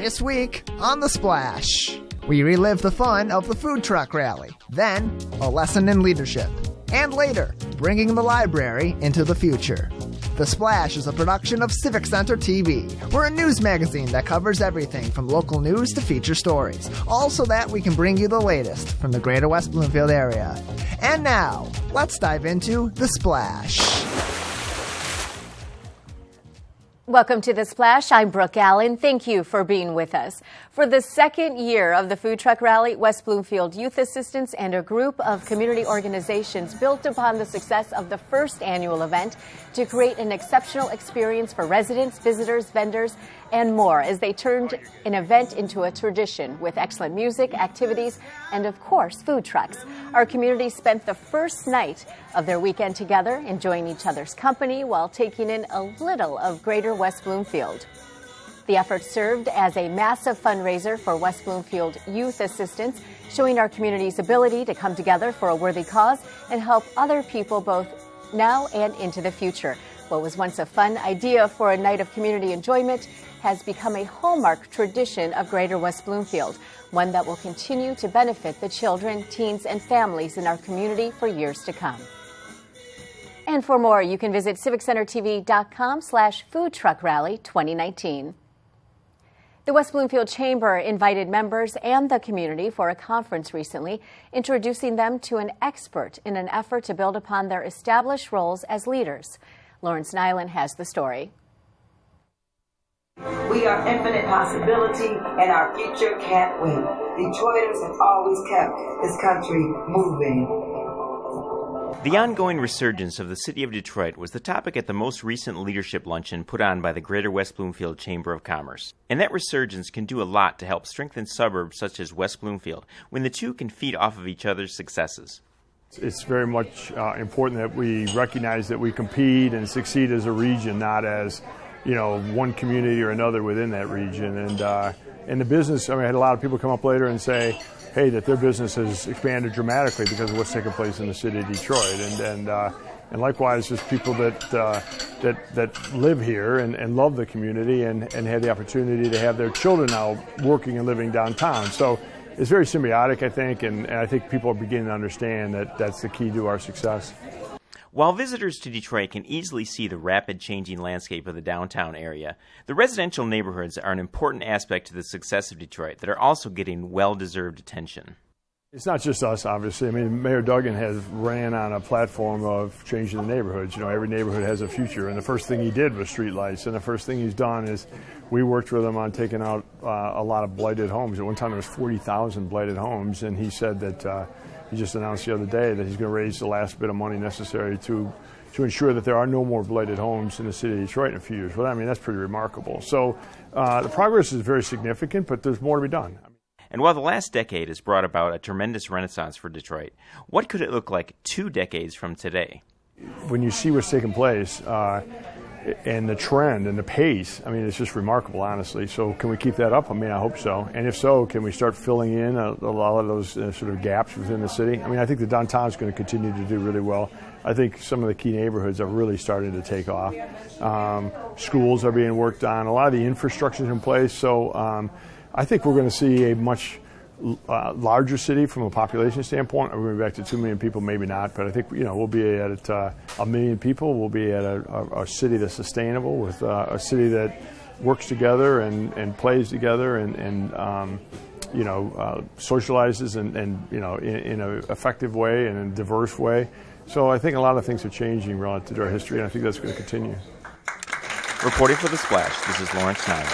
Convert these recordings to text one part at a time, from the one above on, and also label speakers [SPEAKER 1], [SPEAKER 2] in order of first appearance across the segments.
[SPEAKER 1] This week on The Splash, we relive the fun of the food truck rally, then a lesson in leadership, and later, bringing the library into the future. The Splash is a production of Civic Center TV. We're a news magazine that covers everything from local news to feature stories, all so that we can bring you the latest from the greater West Bloomfield area. And now, let's dive into The Splash.
[SPEAKER 2] Welcome to The Splash. I'm Brooke Allen. Thank you for being with us. For the second year of the Food Truck Rally, West Bloomfield Youth Assistance and a group of community organizations built upon the success of the first annual event to create an exceptional experience for residents, visitors, vendors, and more as they turned an event into a tradition with excellent music, activities, and of course, food trucks. Our community spent the first night of their weekend together, enjoying each other's company while taking in a little of greater West Bloomfield. The effort served as a massive fundraiser for West Bloomfield Youth Assistance, showing our community's ability to come together for a worthy cause and help other people both now and into the future. What was once a fun idea for a night of community enjoyment has become a hallmark tradition of greater West Bloomfield, one that will continue to benefit the children, teens, and families in our community for years to come. And for more, you can visit civiccentertv.com/foodtruckrally2019. The West Bloomfield Chamber invited members and the community for a conference recently, introducing them to an expert in an effort to build upon their established roles as leaders. Lawrence Nyland has the story.
[SPEAKER 3] We are infinite possibility, and our future can't wait. Detroiters have always kept this country moving.
[SPEAKER 4] The ongoing resurgence of the city of Detroit was the topic at the most recent leadership luncheon put on by the Greater West Bloomfield Chamber of Commerce. And that resurgence can do a lot to help strengthen suburbs such as West Bloomfield when the two can feed off of each other's successes.
[SPEAKER 5] It's very much important that we recognize that we compete and succeed as a region, not as one community or another within that region. And in the business, I had a lot of people come up later and say, hey, that their business has expanded dramatically because of what's taking place in the city of Detroit. And likewise, there's people that live here and love the community and have the opportunity to have their children now working and living downtown. So it's very symbiotic, I think, and I think people are beginning to understand that that's the key to our success.
[SPEAKER 4] While visitors to Detroit can easily see the rapid changing landscape of the downtown area, the residential neighborhoods are an important aspect to the success of Detroit that are also getting well-deserved attention.
[SPEAKER 5] It's not just us, obviously. Mayor Duggan has ran on a platform of changing the neighborhoods. Every neighborhood has a future, and the first thing he did was streetlights, and the first thing he's done is we worked with him on taking out a lot of blighted homes. At one time, there was 40,000 blighted homes, and he said that he just announced the other day that he's going to raise the last bit of money necessary to ensure that there are no more blighted homes in the city of Detroit in a few years. Well, that's pretty remarkable. So the progress is very significant, but there's more to be done.
[SPEAKER 4] And while the last decade has brought about a tremendous renaissance for Detroit, what could it look like 2 decades from today?
[SPEAKER 5] When you see what's taking place and the trend and the pace, it's just remarkable, honestly. So can we keep that up? I hope so. And if so, can we start filling in a lot of those sort of gaps within the city? I think the downtown is going to continue to do really well. I think some of the key neighborhoods are really starting to take off. Schools are being worked on. A lot of the infrastructure is in place. So I think we're going to see a much larger city from a population standpoint. Are we going to be back to 2 million people? Maybe not, but I think we'll be at 1 million people. We'll be at a city that's sustainable, with a city that works together and plays together and socializes and in an effective way and in a diverse way. So I think a lot of things are changing relative to our history, and I think that's going to continue.
[SPEAKER 4] Reporting for The Splash, this is Lawrence Nyland.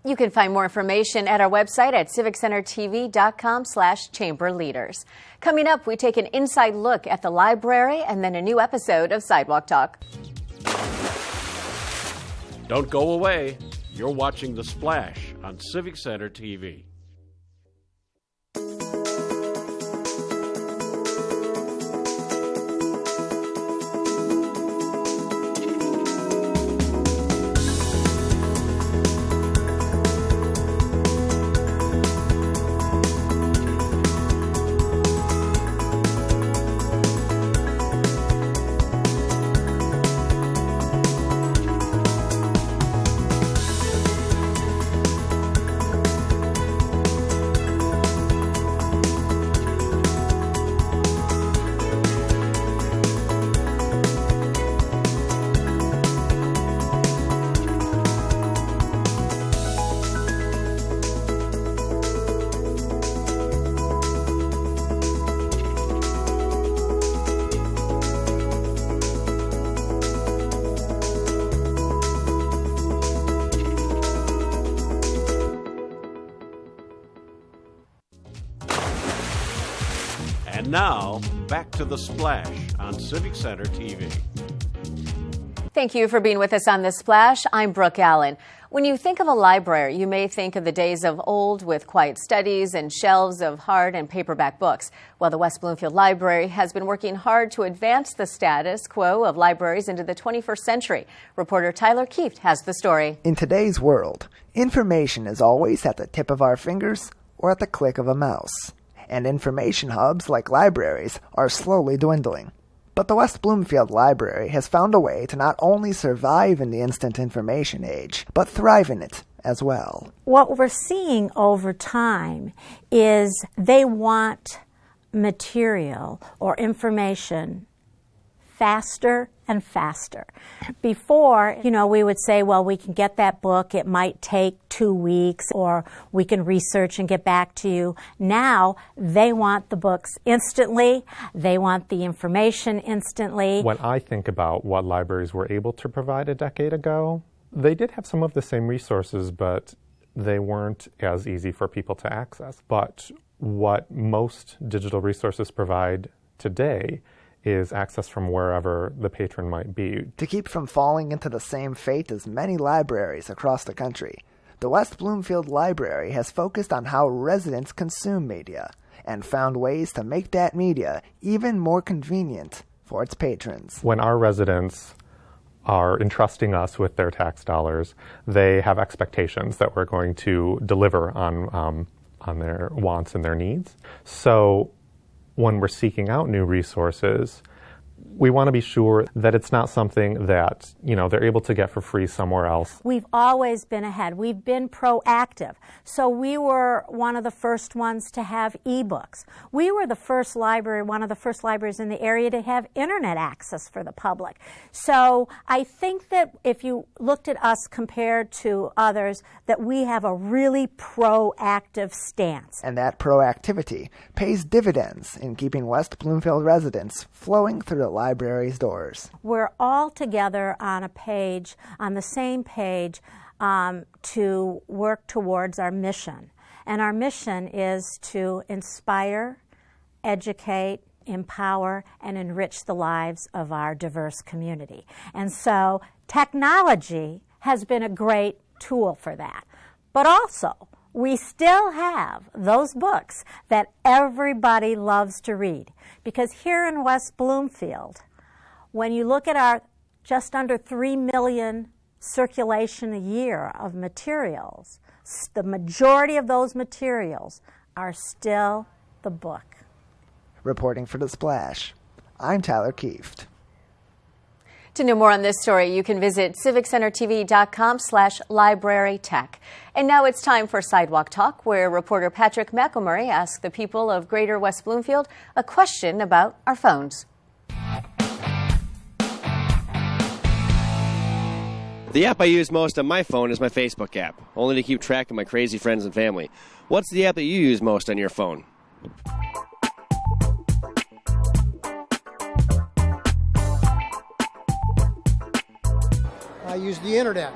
[SPEAKER 2] You can find more information at our website at civiccentertv.com/chamberleaders. Coming up, we take an inside look at the library and then a new episode of Sidewalk Talk.
[SPEAKER 6] Don't go away. You're watching The Splash on Civic Center TV. Now, back to The Splash on Civic Center TV.
[SPEAKER 2] Thank you for being with us on The Splash. I'm Brooke Allen. When you think of a library, you may think of the days of old with quiet studies and shelves of hard and paperback books. Well, the West Bloomfield Library has been working hard to advance the status quo of libraries into the 21st century. Reporter Tyler Kieft has the story.
[SPEAKER 1] In today's world, information is always at the tip of our fingers or at the click of a mouse. And information hubs like libraries are slowly dwindling. But the West Bloomfield Library has found a way to not only survive in the instant information age, but thrive in it as well.
[SPEAKER 7] What we're seeing over time is they want material or information faster and faster. Before, we would say, well, we can get that book, it might take 2 weeks, or we can research and get back to you. Now, they want the books instantly, they want the information instantly.
[SPEAKER 8] When I think about what libraries were able to provide a decade ago, they did have some of the same resources, but they weren't as easy for people to access. But what most digital resources provide today is access from wherever the patron might be.
[SPEAKER 1] To keep from falling into the same fate as many libraries across the country, the West Bloomfield Library has focused on how residents consume media and found ways to make that media even more convenient for its patrons.
[SPEAKER 8] When our residents are entrusting us with their tax dollars, they have expectations that we're going to deliver on their wants and their needs. So when we're seeking out new resources, we want to be sure that it's not something that, they're able to get for free somewhere else.
[SPEAKER 7] We've always been ahead. We've been proactive. So we were one of the first ones to have ebooks. We were the first library, one of the first libraries in the area to have internet access for the public. So I think that if you looked at us compared to others, that we have a really proactive stance.
[SPEAKER 1] And that proactivity pays dividends in keeping West Bloomfield residents flowing through the library's doors.
[SPEAKER 7] We're all together on a page, on the same page, to work towards our mission. And our mission is to inspire, educate, empower, and enrich the lives of our diverse community. And so technology has been a great tool for that. But also, we still have those books that everybody loves to read. Because here in West Bloomfield, when you look at our just under 3 million circulation a year of materials, the majority of those materials are still the book.
[SPEAKER 1] Reporting for The Splash, I'm Tyler Kieft.
[SPEAKER 2] To know more on this story, you can visit civiccentertv.com/librarytech. And now it's time for Sidewalk Talk, where reporter Patrick McElmurray asks the people of Greater West Bloomfield a question about our phones.
[SPEAKER 9] The app I use most on my phone is my Facebook app, only to keep track of my crazy friends and family. What's the app that you use most on your phone?
[SPEAKER 10] I use the internet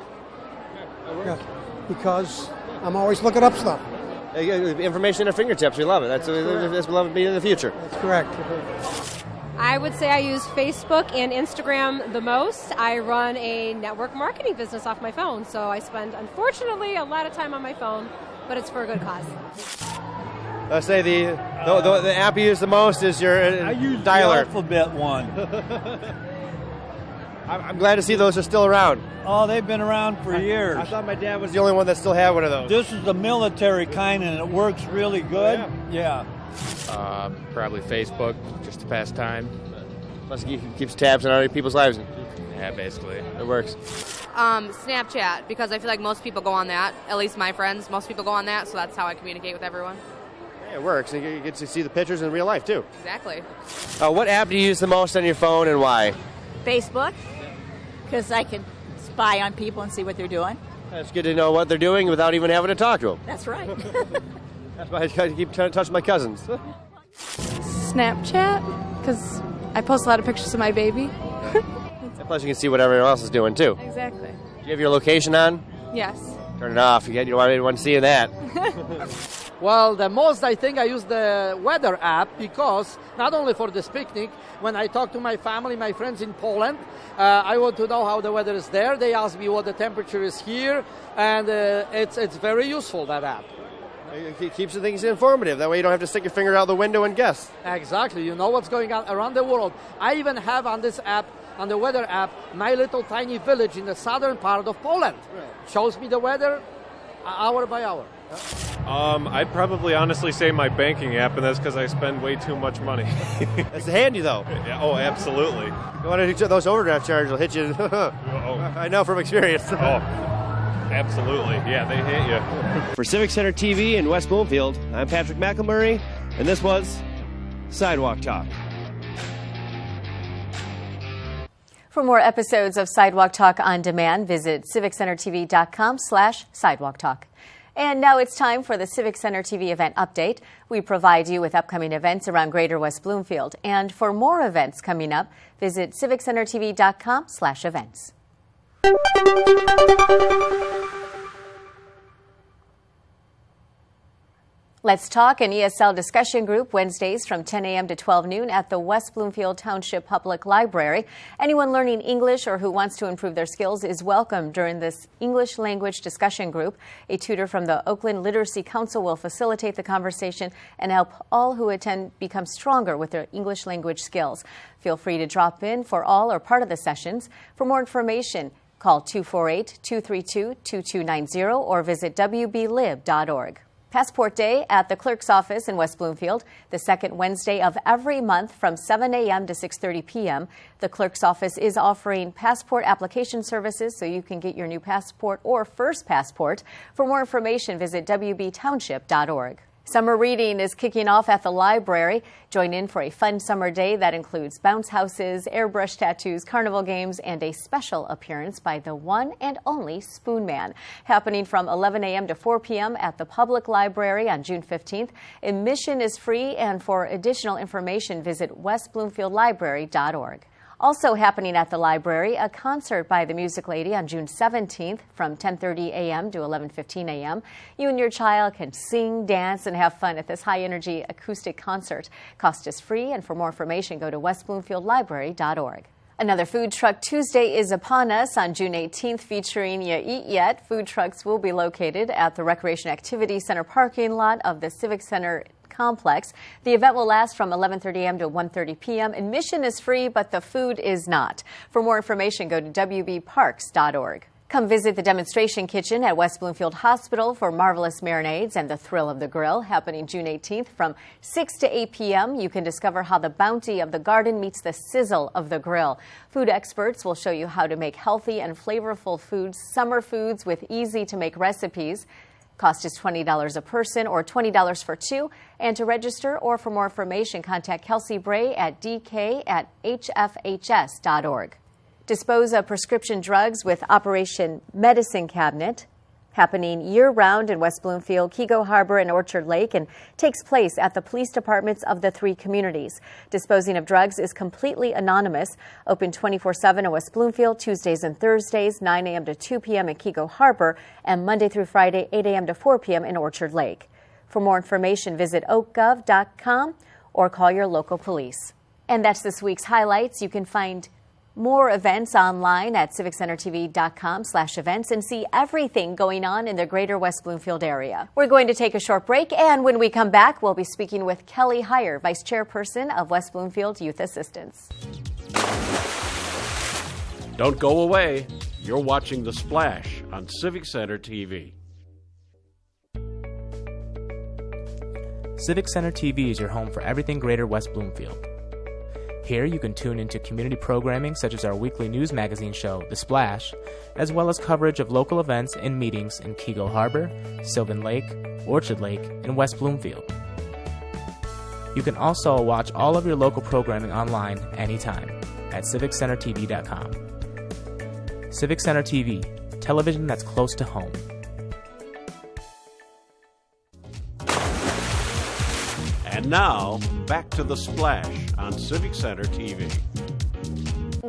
[SPEAKER 10] because I'm always looking up stuff.
[SPEAKER 9] Information at our fingertips. We love it. That's what we love to be in the future.
[SPEAKER 10] That's correct.
[SPEAKER 11] I would say I use Facebook and Instagram the most. I run a network marketing business off my phone, so I spend, unfortunately, a lot of time on my phone, but it's for a good cause.
[SPEAKER 9] Let's say the app you use the most is your
[SPEAKER 12] I use
[SPEAKER 9] dialer.
[SPEAKER 12] the alphabet one.
[SPEAKER 9] I'm glad to see those are still around.
[SPEAKER 12] Oh, they've been around for years.
[SPEAKER 9] I thought my dad was the only one that still had one of those.
[SPEAKER 12] This is the military kind, and it works really good.
[SPEAKER 9] Oh,
[SPEAKER 12] yeah.
[SPEAKER 13] Probably Facebook, just to pass time.
[SPEAKER 9] Plus, it keeps tabs on other people's lives.
[SPEAKER 13] Yeah, basically.
[SPEAKER 9] It works.
[SPEAKER 14] Snapchat, because I feel like most people go on that. At least my friends, most people go on that, so that's how I communicate with everyone.
[SPEAKER 9] Yeah, it works. You get to see the pictures in real life, too.
[SPEAKER 14] Exactly.
[SPEAKER 9] What app do you use the most on your phone and why?
[SPEAKER 15] Facebook, because I can spy on people and see what they're doing.
[SPEAKER 9] It's good to know what they're doing without even having to talk to them.
[SPEAKER 15] That's right.
[SPEAKER 9] That's why I keep trying to touch my cousins.
[SPEAKER 16] Snapchat, because I post a lot of pictures of my baby.
[SPEAKER 9] Plus, you can see what everyone else is doing, too.
[SPEAKER 16] Exactly.
[SPEAKER 9] Do you have your location on?
[SPEAKER 16] Yes.
[SPEAKER 9] Turn it off. You don't want anyone seeing that.
[SPEAKER 17] Well, the most I think I use the weather app because not only for this picnic, when I talk to my family, my friends in Poland, I want to know how the weather is there. They ask me what the temperature is here, and it's very useful, that app.
[SPEAKER 9] It keeps the things informative. That way you don't have to stick your finger out the window and guess.
[SPEAKER 17] Exactly. You know what's going on around the world. I even have on this app, on the weather app, my little tiny village in the southern part of Poland. Right. Shows me the weather hour by hour.
[SPEAKER 18] I'd probably honestly say my banking app, and that's because I spend way too much money.
[SPEAKER 9] It's handy, though.
[SPEAKER 18] Yeah, oh, absolutely.
[SPEAKER 9] You want to do those overdraft charges will hit you. I know from experience.
[SPEAKER 18] Absolutely. Yeah, they hit you.
[SPEAKER 9] For Civic Center TV in West Bloomfield, I'm Patrick McElmurray, and this was Sidewalk Talk.
[SPEAKER 2] For more episodes of Sidewalk Talk on demand, visit civiccentertv.com/sidewalk talk. And now it's time for the Civic Center TV event update. We provide you with upcoming events around Greater West Bloomfield. And for more events coming up, visit civiccentertv.com/events. Let's Talk, an ESL discussion group, Wednesdays from 10 a.m. to 12 noon at the West Bloomfield Township Public Library. Anyone learning English or who wants to improve their skills is welcome during this English language discussion group. A tutor from the Oakland Literacy Council will facilitate the conversation and help all who attend become stronger with their English language skills. Feel free to drop in for all or part of the sessions. For more information, call 248-232-2290 or visit wblib.org. Passport Day at the Clerk's Office in West Bloomfield, the second Wednesday of every month from 7 a.m. to 6:30 p.m. The Clerk's Office is offering passport application services so you can get your new passport or first passport. For more information, visit wbtownship.org. Summer reading is kicking off at the library. Join in for a fun summer day that includes bounce houses, airbrush tattoos, carnival games, and a special appearance by the one and only Spoon Man. Happening from 11 a.m. to 4 p.m. at the Public Library on June 15th. Admission is free, and for additional information, visit westbloomfieldlibrary.org. Also happening at the library, a concert by the Music Lady on June 17th from 10:30 a.m. to 11:15 a.m. You and your child can sing, dance, and have fun at this high-energy acoustic concert. Cost is free, and for more information, go to westbloomfieldlibrary.org. Another Food Truck Tuesday is upon us on June 18th, featuring Ya Eat Yet. Food trucks will be located at the Recreation Activity Center parking lot of the Civic Center complex. The event will last from 11:30 a.m. to 1:30 p.m. Admission is free, but the food is not. For more information, go to wbparks.org. Come visit the demonstration kitchen at West Bloomfield Hospital for marvelous marinades and the thrill of the grill. Happening June 18th from 6 to 8 p.m. You can discover how the bounty of the garden meets the sizzle of the grill. Food experts will show you how to make healthy and flavorful foods, summer foods with easy-to-make recipes. Cost is $20 a person or $20 for two. And to register or for more information, contact Kelsey Bray at dk@hfhs.org. Dispose of prescription drugs with Operation Medicine Cabinet. Happening year-round in West Bloomfield, Kego Harbor, and Orchard Lake, and takes place at the police departments of the three communities. Disposing of drugs is completely anonymous. Open 24/7 in West Bloomfield, Tuesdays and Thursdays, 9 a.m. to 2 p.m. in Kego Harbor, and Monday through Friday, 8 a.m. to 4 p.m. in Orchard Lake. For more information, visit oakgov.com or call your local police. And that's this week's highlights. You can find more events online at civiccentertv.com/events and see everything going on in the greater West Bloomfield area. We're going to take a short break, and when we come back, we'll be speaking with Kelly Hyer, Vice Chairperson of West Bloomfield Youth Assistance.
[SPEAKER 6] Don't go away. You're watching The Splash on Civic Center TV.
[SPEAKER 19] Civic Center TV is your home for everything greater West Bloomfield. Here you can tune into community programming such as our weekly news magazine show, The Splash, as well as coverage of local events and meetings in Kego Harbor, Sylvan Lake, Orchard Lake, and West Bloomfield. You can also watch all of your local programming online anytime at civiccentertv.com. Civic Center TV, television that's close to home.
[SPEAKER 6] And now, back to The Splash on Civic Center TV.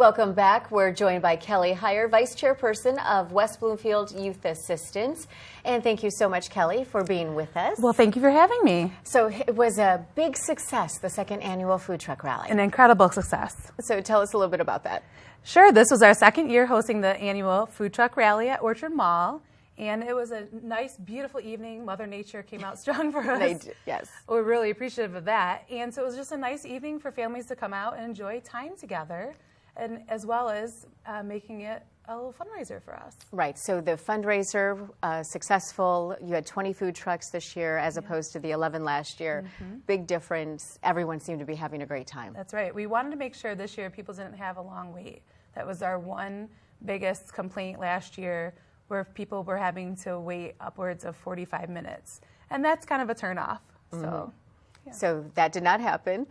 [SPEAKER 2] Welcome back. We're joined by Kelly Hyer, Vice Chairperson of West Bloomfield Youth Assistance. And thank you so much, Kelly, for being with us.
[SPEAKER 20] Well, thank you for having me.
[SPEAKER 2] So it was a big success, the second annual food truck rally.
[SPEAKER 20] An incredible success.
[SPEAKER 2] So tell us a little bit about that.
[SPEAKER 20] Sure. This was our second year hosting the annual food truck rally at Orchard Mall. And it was a nice, beautiful evening. Mother Nature came out strong for us.
[SPEAKER 2] Yes.
[SPEAKER 20] We're really appreciative of that. And so it was just a nice evening for families to come out and enjoy time together, and as well as making it a little fundraiser for us.
[SPEAKER 2] Right. So the fundraiser, successful. You had 20 food trucks this year as opposed to the 11 last year. Big difference. Everyone seemed to be having a great time.
[SPEAKER 20] That's right. We wanted to make sure this year people didn't have a long wait. That was our one biggest complaint last year, where people were having to wait upwards of 45 minutes. And that's kind of a turnoff. So,
[SPEAKER 2] so that did not happen.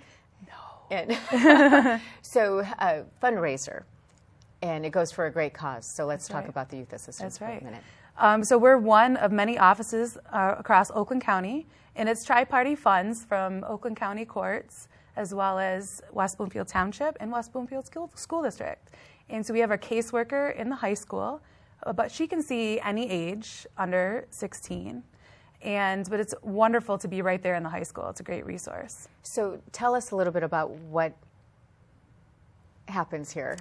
[SPEAKER 20] No.
[SPEAKER 2] And so fundraiser, and it goes for a great cause. So let's talk about the Youth Assistance for a minute.
[SPEAKER 20] So we're one of many offices across Oakland County, and it's tri-party funds from Oakland County Courts, as well as West Bloomfield Township and West Bloomfield School District. And so we have a caseworker in the high school, but she can see any age under 16. But it's wonderful to be right there in the high school. It's a great resource.
[SPEAKER 2] So tell us a little bit about what happens here.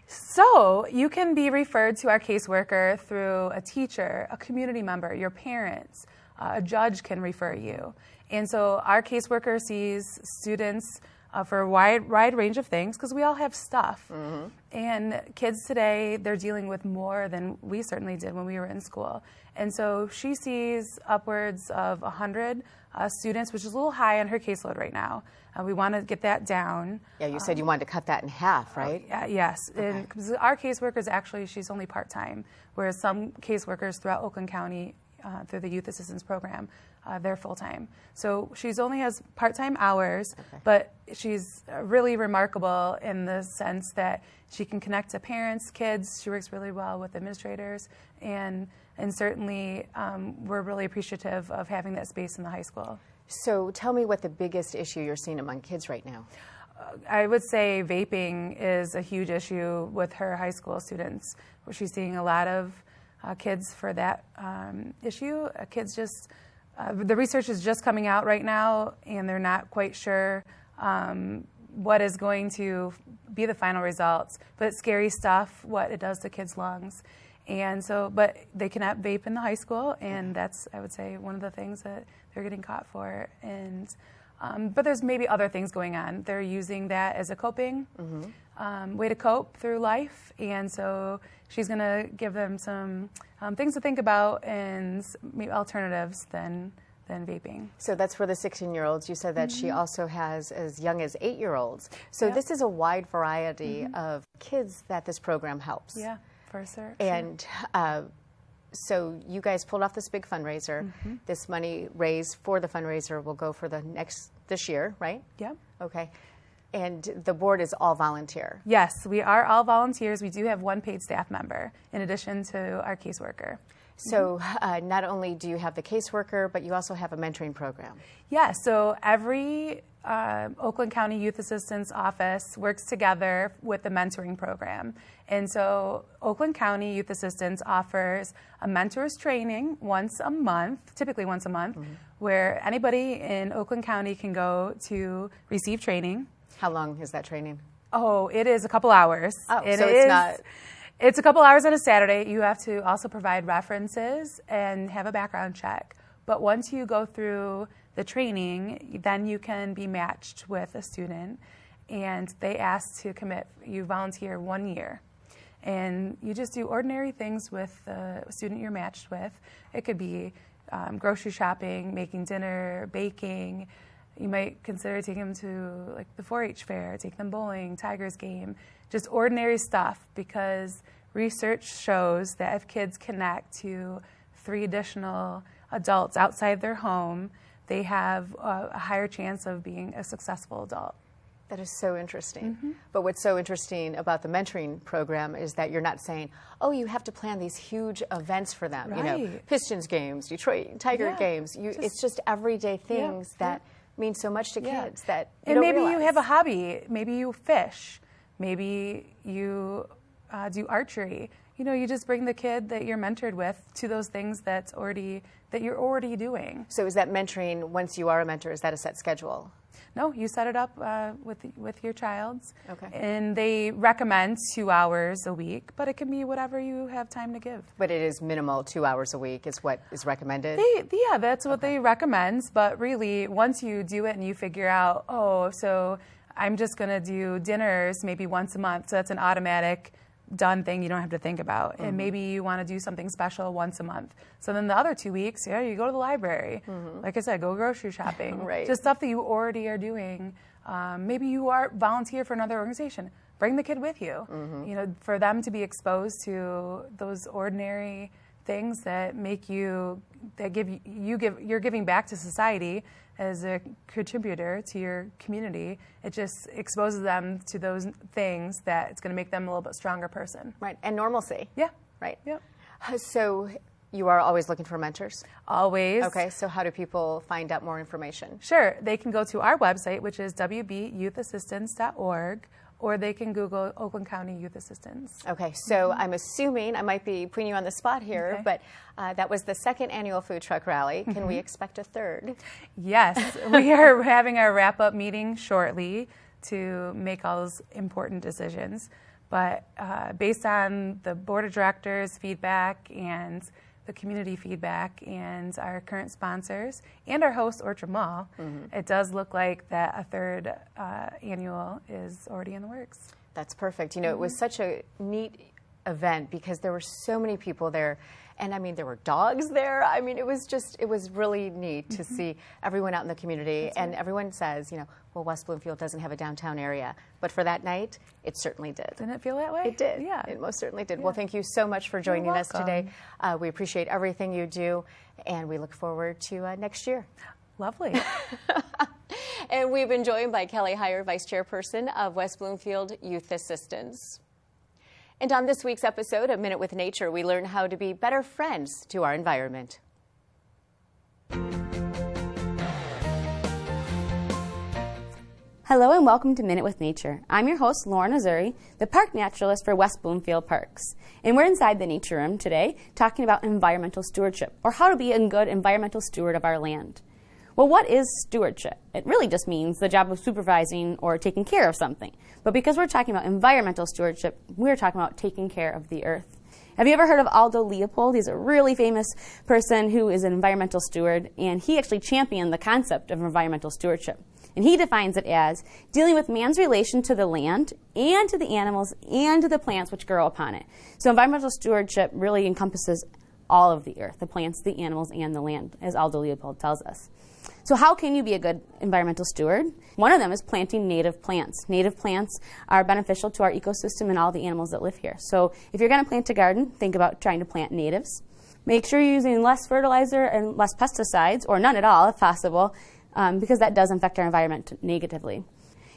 [SPEAKER 20] So you can be referred to our caseworker through a teacher, a community member, your parents, a judge can refer you. And so our caseworker sees students for a wide range of things, because we all have stuff. And kids today, they're dealing with more than we certainly did when we were in school. And so she sees upwards of 100 students, which is a little high on her caseload right now. We want to get that down.
[SPEAKER 2] Yeah, you said you wanted to cut that in half, right?
[SPEAKER 20] Yes.
[SPEAKER 2] Okay.
[SPEAKER 20] And 'cause our caseworkers, actually, she's only part-time, whereas some caseworkers throughout Oakland County through the Youth Assistance Program, they're full-time. So she's only has part-time hours, but she's really remarkable in the sense that she can connect to parents, kids. She works really well with administrators, and certainly we're really appreciative of having that space in the high school.
[SPEAKER 2] So tell me what the biggest issue you're seeing among kids right now.
[SPEAKER 20] I would say vaping is a huge issue with her high school students, where she's seeing a lot of kids for that issue. Kids just, the research is just coming out right now, and they're not quite sure what is going to be the final results, but it's scary stuff, what it does to kids' lungs. And so, but they cannot vape in the high school, and that's, I would say, one of the things that they're getting caught for. And but there's maybe other things going on. They're using that as a coping way to cope through life, and so she's going to give them some things to think about and maybe alternatives than vaping.
[SPEAKER 2] So that's for the 16-year-olds. You said that she also has as young as 8-year-olds. So this is a wide variety of kids that this program helps.
[SPEAKER 20] Yeah, for sure.
[SPEAKER 2] And so you guys pulled off this big fundraiser. This money raised for the fundraiser will go for this year, right?
[SPEAKER 20] Yeah.
[SPEAKER 2] Okay. And the board is all volunteer?
[SPEAKER 20] Yes, we are all volunteers. We do have one paid staff member in addition to our caseworker.
[SPEAKER 2] So not only do you have the caseworker, but you also have a mentoring program.
[SPEAKER 20] Yeah, so every Oakland County Youth Assistance office works together with the mentoring program. And so Oakland County Youth Assistance offers a mentor's training once a month, typically once a month, where anybody in Oakland County can go to receive training.
[SPEAKER 2] How long is that training?
[SPEAKER 20] Oh, it is a couple hours.
[SPEAKER 2] Oh, so it's not...
[SPEAKER 20] It's a couple hours on a Saturday. You have to also provide references and have a background check. But once you go through the training, then you can be matched with a student, and they ask to commit. You volunteer 1 year, and you just do ordinary things with the student you're matched with. It could be grocery shopping, making dinner, baking. You might consider taking them to like the 4-H fair, take them bowling, Tigers game, just ordinary stuff, because research shows that if kids connect to 3 additional adults outside their home, they have a higher chance of being a successful adult.
[SPEAKER 2] That is so interesting. But what's so interesting about the mentoring program is that you're not saying, oh, you have to plan these huge events for them.
[SPEAKER 20] Right.
[SPEAKER 2] You know, Pistons games, Detroit Tiger games. It's just everyday things that mean so much to kids that you
[SPEAKER 20] and
[SPEAKER 2] don't
[SPEAKER 20] maybe
[SPEAKER 2] realize.
[SPEAKER 20] you have a hobby. Maybe you fish. Maybe you do archery. You know, you just bring the kid that you're mentored with to those things that you're already doing.
[SPEAKER 2] So is that mentoring, once you are a mentor, is that a set schedule?
[SPEAKER 20] No, you set it up with your child's.
[SPEAKER 2] Okay.
[SPEAKER 20] And they recommend 2 hours a week, but it can be whatever you have time to give.
[SPEAKER 2] But it is minimal 2 hours a week is what is recommended?
[SPEAKER 20] Yeah, that's what they recommend. But really, once you do it and you figure out, oh, so I'm just going to do dinners maybe once a month, so that's an automatic done thing you don't have to think about.
[SPEAKER 2] Mm-hmm.
[SPEAKER 20] And maybe you want to do something special once a month. So then the other 2 weeks, you go to the library.
[SPEAKER 2] Mm-hmm.
[SPEAKER 20] Like I said, go grocery shopping.
[SPEAKER 2] Right.
[SPEAKER 20] Just stuff that you already are doing. Maybe you are volunteer for another organization. Bring the kid with you.
[SPEAKER 2] Mm-hmm.
[SPEAKER 20] You know, for them to be exposed to those ordinary things that make you, you're giving back to society as a contributor to your community. It just exposes them to those things that it's going to make them a little bit stronger person.
[SPEAKER 2] Right, and normalcy.
[SPEAKER 20] Yeah.
[SPEAKER 2] Right.
[SPEAKER 20] Yep.
[SPEAKER 2] So you are always looking for mentors?
[SPEAKER 20] Always.
[SPEAKER 2] Okay, so how do people find out more information?
[SPEAKER 20] Sure, they can go to our website, which is wbyouthAssistance.org, or they can Google Oakland County Youth Assistance.
[SPEAKER 2] Okay, so I'm assuming, I might be putting you on the spot here,
[SPEAKER 20] Okay.
[SPEAKER 2] but that was the second annual food truck rally. Can we
[SPEAKER 20] Mhm.
[SPEAKER 2] expect a third?
[SPEAKER 20] Yes, we are having our wrap-up meeting shortly to make all those important decisions. But based on the board of directors' feedback and the community feedback and our current sponsors and our host, Orchard Mall, it does look like that a third annual is already in the works.
[SPEAKER 2] That's perfect. You know, it was such a neat event because there were so many people there. And I mean, there were dogs there. I mean, it was really neat to see everyone out in the community. And everyone says, you know, well, West Bloomfield doesn't have a downtown area. But for that night, it certainly did.
[SPEAKER 20] Didn't it feel that way?
[SPEAKER 2] It did.
[SPEAKER 20] Yeah.
[SPEAKER 2] It most certainly did.
[SPEAKER 20] Yeah.
[SPEAKER 2] Well, thank you so much for joining us today.
[SPEAKER 20] welcome.
[SPEAKER 2] We appreciate everything you do, and we look forward to next year.
[SPEAKER 20] Lovely.
[SPEAKER 2] And we've been joined by Kelly Hyer, Vice Chairperson of West Bloomfield Youth Assistance. And on this week's episode of Minute with Nature, we learn how to be better friends to our environment.
[SPEAKER 21] Hello and welcome to Minute with Nature. I'm your host, Lauren Azuri, the park naturalist for West Bloomfield Parks. And we're inside the nature room today talking about environmental stewardship, or how to be a good environmental steward of our land. Well, what is stewardship? It really just means the job of supervising or taking care of something. But because we're talking about environmental stewardship, we're talking about taking care of the earth. Have you ever heard of Aldo Leopold? He's a really famous person who is an environmental steward, and he actually championed the concept of environmental stewardship. And he defines it as dealing with man's relation to the land and to the animals and to the plants which grow upon it. So environmental stewardship really encompasses all of the earth, the plants, the animals, and the land, as Aldo Leopold tells us. So how can you be a good environmental steward? One of them is planting native plants. Native plants are beneficial to our ecosystem and all the animals that live here. So if you're going to plant a garden, think about trying to plant natives. Make sure you're using less fertilizer and less pesticides, or none at all if possible, because that does affect our environment negatively.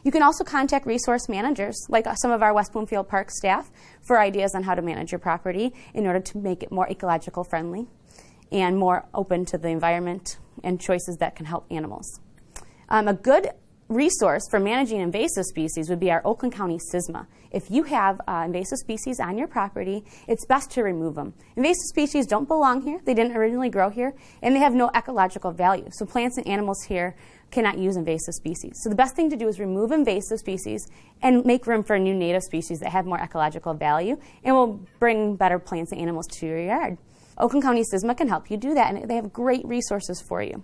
[SPEAKER 21] You can also contact resource managers, like some of our West Bloomfield Park staff, for ideas on how to manage your property in order to make it more ecological friendly and more open to the environment and choices that can help animals. A good resource for managing invasive species would be our Oakland County SISMA. If you have invasive species on your property, it's best to remove them. Invasive species don't belong here, they didn't originally grow here, and they have no ecological value. So plants and animals here cannot use invasive species. So the best thing to do is remove invasive species and make room for new native species that have more ecological value and will bring better plants and animals to your yard. Oakland County SISMA can help you do that, and they have great resources for you.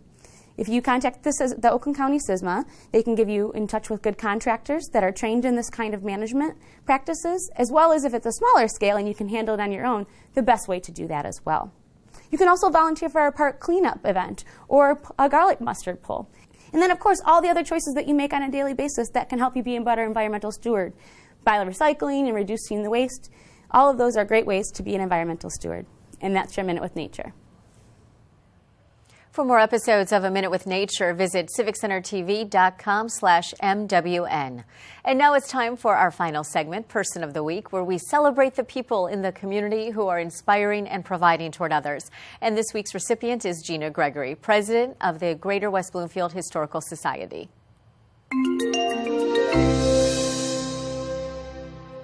[SPEAKER 21] If you contact the Oakland County SISMA, they can give you in touch with good contractors that are trained in this kind of management practices, as well as if it's a smaller scale and you can handle it on your own, the best way to do that as well. You can also volunteer for our park cleanup event or a garlic mustard pull. And then, of course, all the other choices that you make on a daily basis that can help you be a better environmental steward. By recycling and reducing the waste, all of those are great ways to be an environmental steward. And that's your Minute with Nature.
[SPEAKER 2] For more episodes of A Minute with Nature, visit civiccentertv.com/MWN. And now it's time for our final segment, Person of the Week, where we celebrate the people in the community who are inspiring and providing toward others. And this week's recipient is Gina Gregory, president of the Greater West Bloomfield Historical Society.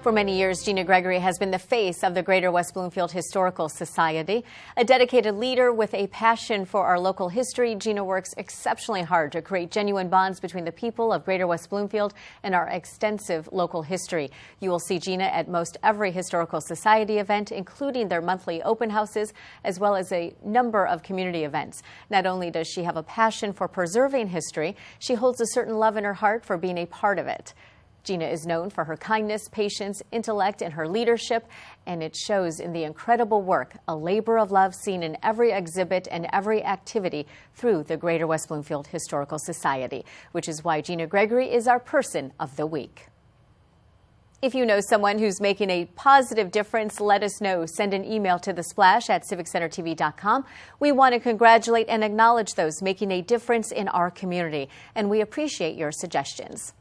[SPEAKER 2] For many years, Gina Gregory has been the face of the Greater West Bloomfield Historical Society. A dedicated leader with a passion for our local history, Gina works exceptionally hard to create genuine bonds between the people of Greater West Bloomfield and our extensive local history. You will see Gina at most every Historical Society event, including their monthly open houses, as well as a number of community events. Not only does she have a passion for preserving history, she holds a certain love in her heart for being a part of it. Gina is known for her kindness, patience, intellect, and her leadership, and it shows in the incredible work, a labor of love seen in every exhibit and every activity through the Greater West Bloomfield Historical Society, which is why Gina Gregory is our Person of the Week. If you know someone who's making a positive difference, let us know. Send an email to thesplash@civiccentertv.com. We want to congratulate and acknowledge those making a difference in our community, and we appreciate your suggestions.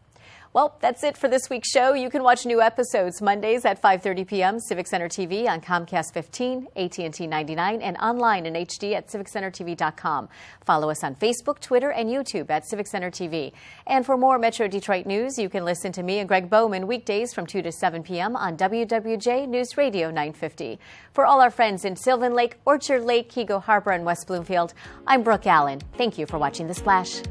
[SPEAKER 2] Well, that's it for this week's show. You can watch new episodes Mondays at 5:30 p.m. Civic Center TV on Comcast 15, AT&T 99, and online in HD at civiccentertv.com. Follow us on Facebook, Twitter, and YouTube at Civic Center TV. And for more Metro Detroit news, you can listen to me and Greg Bowman weekdays from 2 to 7 p.m. on WWJ News Radio 950. For all our friends in Sylvan Lake, Orchard Lake, Kego Harbor, and West Bloomfield, I'm Brooke Allen. Thank you for watching The Splash.